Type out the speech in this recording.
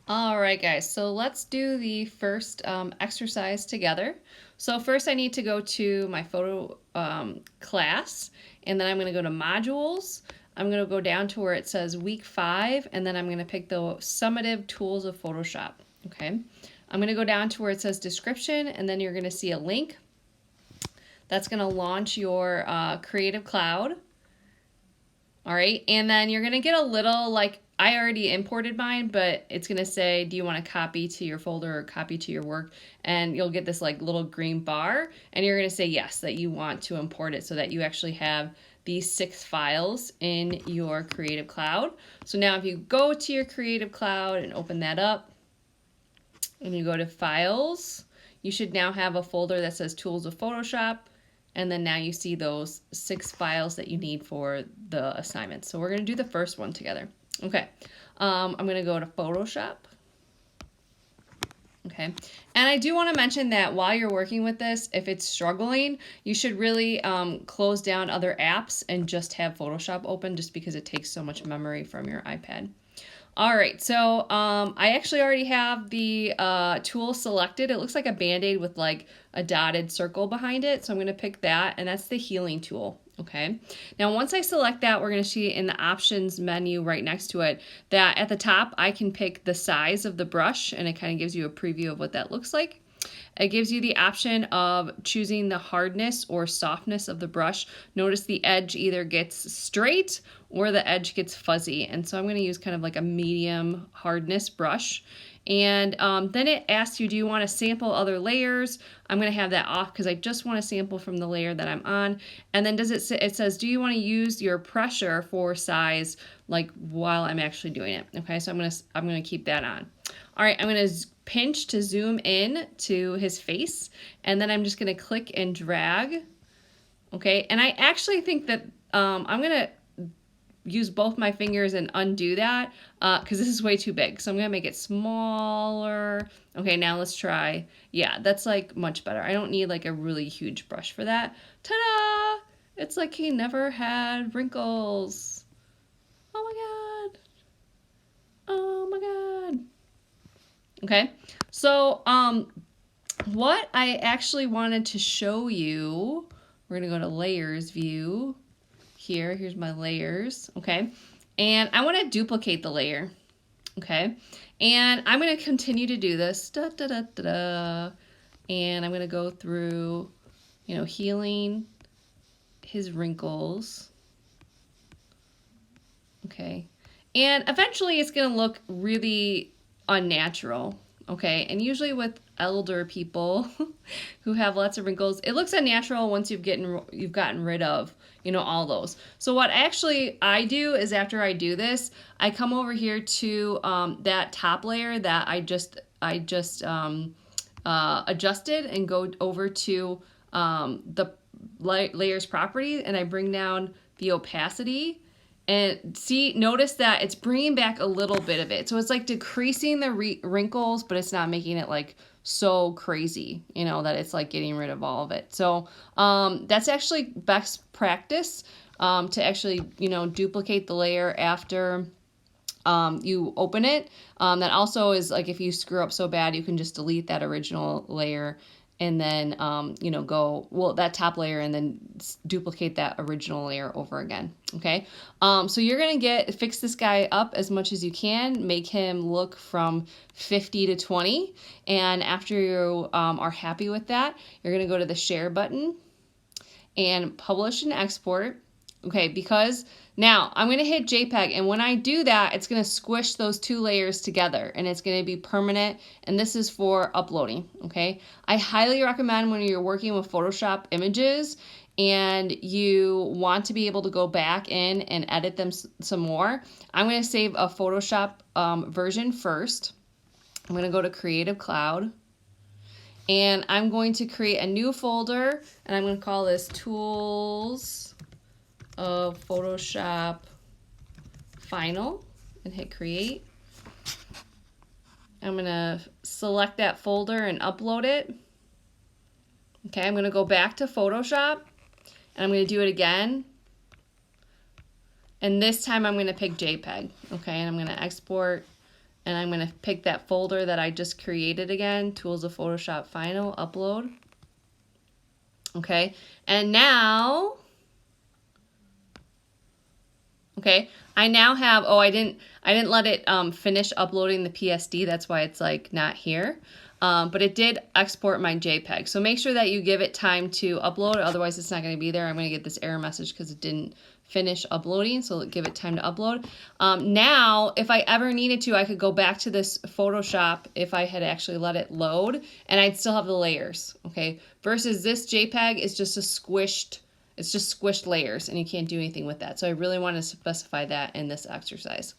All right, guys, so let's do the first exercise together. So first I need to go to my photo class, and then I'm going to go to modules. I'm going to go down to where it says week 5, and then I'm going to pick the summative tools of Photoshop. Okay, I'm going to go down to where it says description, and then you're going to see a link that's going to launch your Creative Cloud. All right, and then you're gonna get a little, like, I already imported mine, but it's gonna say, do you want to copy to your folder or copy to your work? And you'll get this like little green bar, and you're gonna say yes, that you want to import it so that you actually have these 6 files in your Creative Cloud. So now if you go to your Creative Cloud and open that up, and you go to Files, you should now have a folder that says Tools of Photoshop, and then now you see those 6 files that you need for the assignment. So we're going to do the first one together. Okay, I'm going to go to Photoshop. Okay, and I do want to mention that while you're working with this, if it's struggling, you should really close down other apps and just have Photoshop open, just because it takes so much memory from your iPad. All right, so I actually already have the tool selected. It looks like a Band-Aid with like a dotted circle behind it. So I'm gonna pick that, and that's the healing tool, okay? Now, once I select that, we're gonna see in the options menu right next to it that at the top, I can pick the size of the brush, and it kind of gives you a preview of what that looks like. It gives you the option of choosing the hardness or softness of the brush. Notice the edge either gets straight or the edge gets fuzzy. And so I'm going to use kind of like a medium hardness brush. And then it asks you, do you want to sample other layers? I'm going to have that off because I just want to sample from the layer that I'm on. And then it says, do you want to use your pressure for size like while I'm actually doing it? Okay, so I'm going to keep that on. All right, I'm going to pinch to zoom in to his face, and then I'm just going to click and drag. Okay, and I actually think that I'm going to use both my fingers and undo that because this is way too big. So I'm going to make it smaller. Okay, now let's try. Yeah, that's like much better. I don't need like a really huge brush for that. Ta-da! It's like he never had wrinkles. Oh my god. Oh my god. Okay, so what I actually wanted to show you, we're gonna go to layers view here. Here's my layers, okay, and I want to duplicate the layer, okay, and I'm gonna continue to do this, da, da, da, da, da, and I'm gonna go through, healing his wrinkles, okay, and eventually it's gonna look really unnatural, okay? And usually with elder people who have lots of wrinkles, it looks unnatural once you've gotten rid of, all those. So what actually I do is after I do this, I come over here to that top layer that I just adjusted, and go over to the layers property, and I bring down the opacity. And notice that it's bringing back a little bit of it. So it's like decreasing the wrinkles, but it's not making it like so crazy, that it's like getting rid of all of it. So that's actually best practice to actually, duplicate the layer after you open it. That also is like if you screw up so bad, you can just delete that original layer and then, that top layer, and then duplicate that original layer over again. Okay. So you're going to fix this guy up as much as you can, make him look from 50 to 20. And after you are happy with that, you're going to go to the share button and publish and export. Okay, because now I'm going to hit JPEG, and when I do that, it's going to squish those 2 layers together, and it's going to be permanent, and this is for uploading, okay? I highly recommend when you're working with Photoshop images and you want to be able to go back in and edit them some more, I'm going to save a Photoshop version first. I'm going to go to Creative Cloud, and I'm going to create a new folder, and I'm going to call this Tools of Photoshop Final, and hit create. I'm going to select that folder and upload it. Okay, I'm going to go back to Photoshop, and I'm going to do it again. And this time I'm going to pick JPEG. Okay, and I'm going to export And I'm going to pick that folder that I just created again, Tools of Photoshop Final, upload. Okay, and now, okay, I now have, oh, I didn't let it finish uploading the PSD, that's why it's like not here. But it did export my JPEG. So make sure that you give it time to upload, otherwise it's not going to be there. I'm going to get this error message because it didn't finish uploading, so give it time to upload. Now, if I ever needed to, I could go back to this Photoshop if I had actually let it load, and I'd still have the layers, okay? Versus this JPEG is just a squished, it's just squished layers, and you can't do anything with that. So I really want to specify that in this exercise.